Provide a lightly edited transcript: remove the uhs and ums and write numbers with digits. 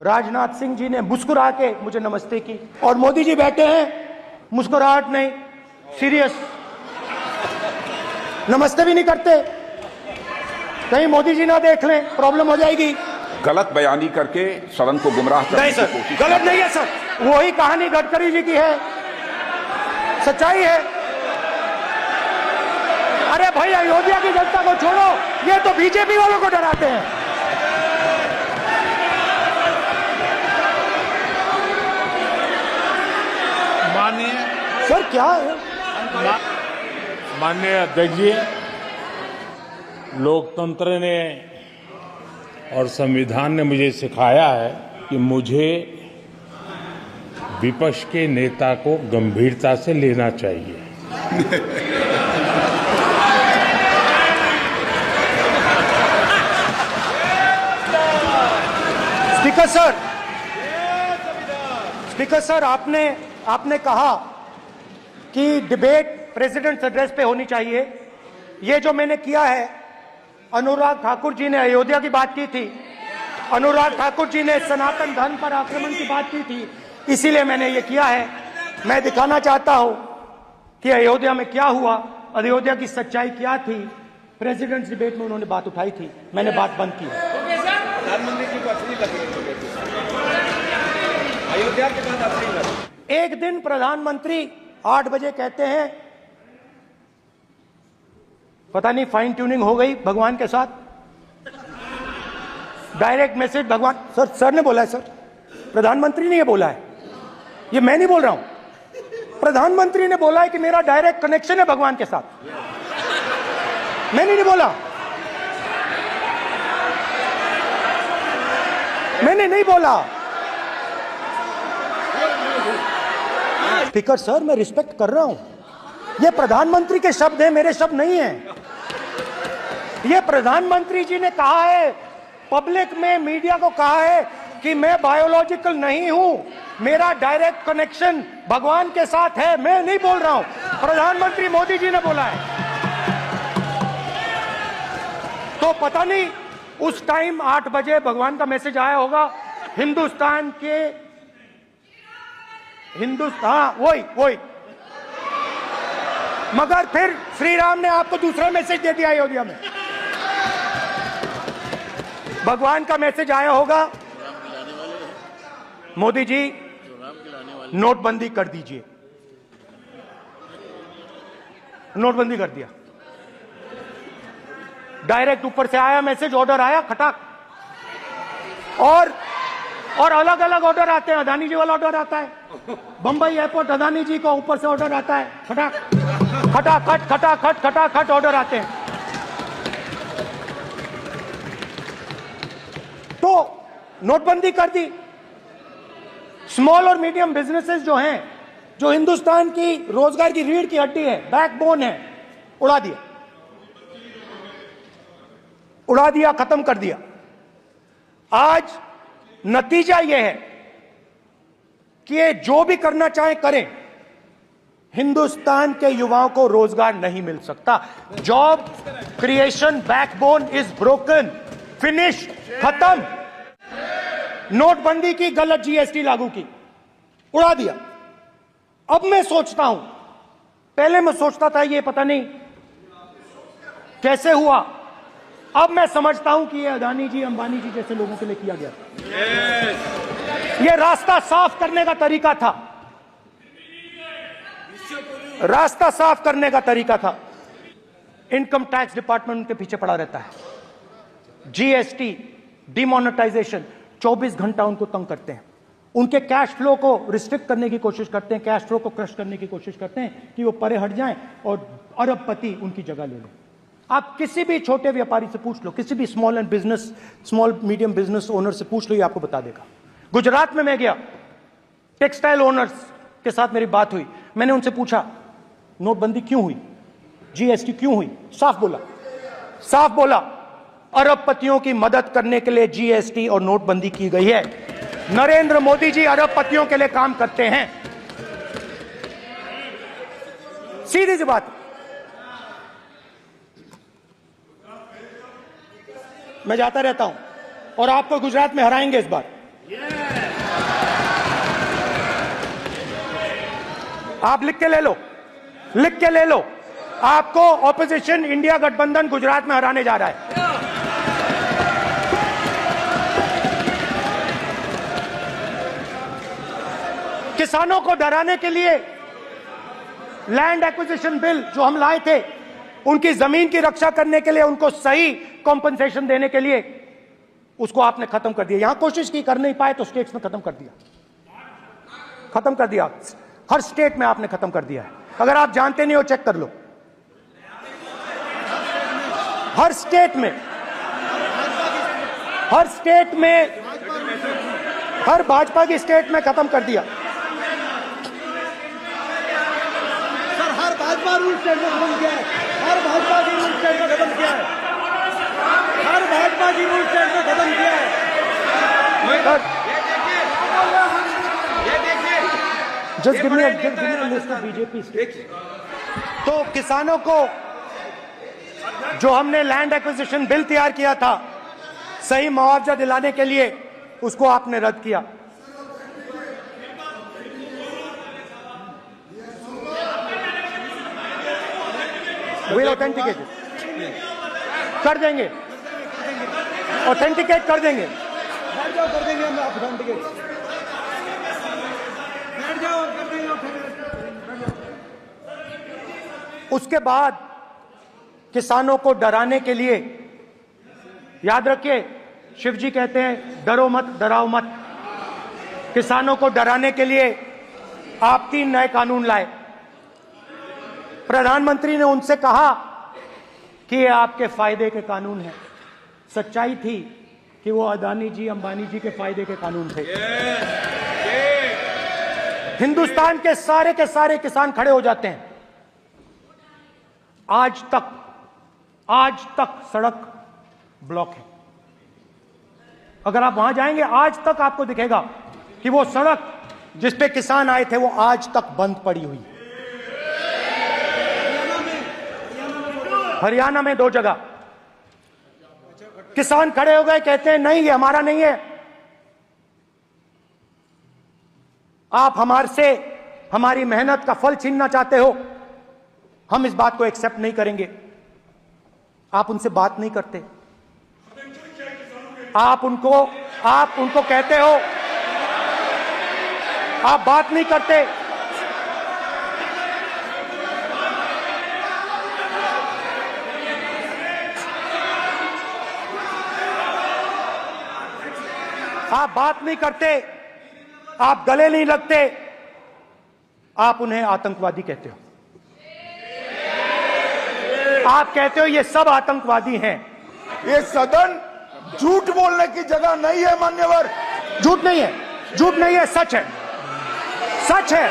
राजनाथ सिंह जी ने मुस्कुरा के मुझे नमस्ते की और मोदी जी बैठे हैं, मुस्कुराहट नहीं, सीरियस, नमस्ते भी नहीं करते। कहीं मोदी जी ना देख लें, प्रॉब्लम हो जाएगी। गलत बयानी करके सदन को गुमराह करने की कोशिश। गलत नहीं है सर, वही कहानी गडकरी जी की है, सच्चाई है। अरे भाई, अयोध्या की जनता को छोड़ो, ये तो बीजेपी वालों को डराते हैं। माननीय सर क्या है? माननीय अध्यक्ष जी, लोकतंत्र ने और संविधान ने मुझे सिखाया है कि मुझे विपक्ष के नेता को गंभीरता से लेना चाहिए। स्पीकर सर, आपने कहा कि डिबेट प्रेसिडेंट्स एड्रेस पे होनी चाहिए। ये जो मैंने किया है, अनुराग ठाकुर जी ने अयोध्या की बात की थी, अनुराग ठाकुर जी ने सनातन धर्म पर आक्रमण की बात की थी, इसीलिए मैंने ये किया है। मैं दिखाना चाहता हूं कि अयोध्या में क्या हुआ, अयोध्या की सच्चाई क्या थी। प्रेसिडेंट्स डिबेट में उन्होंने बात उठाई थी, मैंने बात बंद की। प्रधानमंत्री जी को असली लगी अयोध्या के बाद असली लगी। एक दिन प्रधानमंत्री 8 बजे कहते हैं, पता नहीं फाइन ट्यूनिंग हो गई भगवान के साथ, डायरेक्ट मैसेज भगवान। सर ने बोला है, सर प्रधानमंत्री ने ये बोला है, ये मैं नहीं बोल रहा हूं, प्रधानमंत्री ने बोला है कि मेरा डायरेक्ट कनेक्शन है भगवान के साथ। मैंने नहीं बोला, मैंने नहीं बोला। स्पीकर सर, मैं रिस्पेक्ट कर रहा हूं, ये प्रधानमंत्री के शब्द हैं, मेरे शब्द नहीं हैं। ये प्रधानमंत्री जी ने कहा है, पब्लिक में, मीडिया को कहा है कि मैं बायोलॉजिकल नहीं हूं, मेरा डायरेक्ट कनेक्शन भगवान के साथ है। मैं नहीं बोल रहा हूं, प्रधानमंत्री मोदी जी ने बोला है। तो पता नहीं उस टाइम 8 बजे भगवान का मैसेज आया होगा हिंदुस्तान, वही। मगर फिर श्री राम ने आपको दूसरा मैसेज दे दिया अयोध्या में। भगवान का मैसेज आया होगा, मोदी जी नोटबंदी कर दीजिए। नोटबंदी कर दिया, डायरेक्ट ऊपर से आया मैसेज, ऑर्डर आया खटाक। और अलग अलग ऑर्डर आते हैं, अदानी जी वाला ऑर्डर आता है, बंबई एयरपोर्ट अदानी जी को ऊपर से ऑर्डर आता है, खटाखट ऑर्डर आते हैं। तो नोटबंदी कर दी। स्मॉल और मीडियम बिजनेसेस जो हैं, जो हिंदुस्तान की रोजगार की रीढ़ की हड्डी है, बैकबोन है, उड़ा दिया, खत्म कर दिया। आज नतीजा यह है कि ये जो भी करना चाहे करें, हिंदुस्तान के युवाओं को रोजगार नहीं मिल सकता। Job creation backbone is broken, finish, खत्म। नोटबंदी की, गलत जीएसटी लागू की, उड़ा दिया। अब मैं सोचता हूं, पहले मैं सोचता था ये पता नहीं कैसे हुआ, अब मैं समझता हूं कि ये अदानी जी, अंबानी जी जैसे लोगों के लिए किया गया था। ये रास्ता साफ करने का तरीका था, रास्ता साफ करने का तरीका था। इनकम टैक्स डिपार्टमेंट उनके पीछे पड़ा रहता है। जीएसटी, डिमोनेटाइजेशन, 24 घंटा उनको तंग करते हैं। उनके कैश फ्लो को रिस्ट्रिक्ट करने की कोशिश करते हैं, कैश फ्लो को क्रश करने की कोशिश करते हैं कि वो परे हट जाएं और अरबपति उनकी जगह ले लें। आप किसी भी छोटे व्यापारी से पूछ लो, किसी भी स्मॉल मीडियम बिजनेस ओनर से पूछ लो, ये आपको बता देगा। गुजरात में मैं गया, टेक्सटाइल ओनर्स के साथ मेरी बात हुई, मैंने उनसे पूछा नोटबंदी क्यों हुई, जीएसटी क्यों हुई, साफ बोला अरबपतियों की मदद करने के लिए जीएसटी और नोटबंदी की गई है। नरेंद्र मोदी जी अरबपतियों के लिए काम करते हैं, सीधी सी बात। मैं जाता रहता हूं और आपको गुजरात में हराएंगे इस बार। आप लिख के ले लो, लिख के ले लो। आपको ऑपोजिशन इंडिया गठबंधन गुजरात में हराने जा रहा है। किसानों को डराने के लिए लैंड एक्विजिशन बिल जो हम लाए थे, उनकी जमीन की रक्षा करने के लिए, उनको सही कॉम्पनसेशन देने के लिए, उसको आपने खत्म कर दिया। यहां कोशिश की, कर नहीं पाए तो स्टेट्स में खत्म कर दिया, खत्म कर दिया। हर स्टेट में आपने खत्म कर दिया है। अगर आप जानते नहीं हो, चेक कर लो। हर स्टेट में, हर स्टेट में, हर भाजपा की स्टेट में खत्म कर दिया। सर, हर भाजपा रूल स्टेट में खत्म किया है। हर भाजपा की रूल स्टेट में खत्म किया है। हर भाजपा की रूल स्टेट में खत्म किया है। Just give me a list of BJP state. तो किसानों को जो हमने लैंड एक्विजिशन बिल तैयार किया था सही मुआवजा दिलाने के लिए, उसको आपने रद्द किया। विल ऑथेंटिकेट कर देंगे, ऑथेंटिकेट कर देंगे। बैठ जाओ, कर देंगे हम ऑथेंटिकेट। बैठ जाओ, कर देंगे ऑथेंटिकेट। उसके बाद किसानों को डराने के लिए, याद रखिए, शिव जी कहते हैं डरो मत, डराओ मत। किसानों को डराने के लिए आप 3 नए कानून लाए। प्रधानमंत्री ने उनसे कहा कि ये आपके फायदे के कानून हैं। सच्चाई थी कि वो अदानी जी, अंबानी जी के फायदे के कानून थे। हिंदुस्तान के सारे किसान खड़े हो जाते हैं। आज तक सड़क ब्लॉक है। अगर आप वहां जाएंगे, आज तक आपको दिखेगा कि वो सड़क जिस पे किसान आए थे वो आज तक बंद पड़ी हुई। हरियाणा में 2 जगह किसान खड़े हो गए, कहते हैं नहीं, ये हमारा नहीं है। आप हमारे से हमारी मेहनत का फल छीनना चाहते हो, हम इस बात को एक्सेप्ट नहीं करेंगे। आप उनसे बात नहीं करते, आप उनको कहते हो, आप बात नहीं करते। आप बात नहीं करते, आप गले नहीं लगते, आप उन्हें आतंकवादी कहते हो। आप कहते हो ये सब आतंकवादी हैं। ये सदन झूठ बोलने की जगह नहीं है मान्यवर। झूठ नहीं है, झूठ नहीं है, सच है, सच है।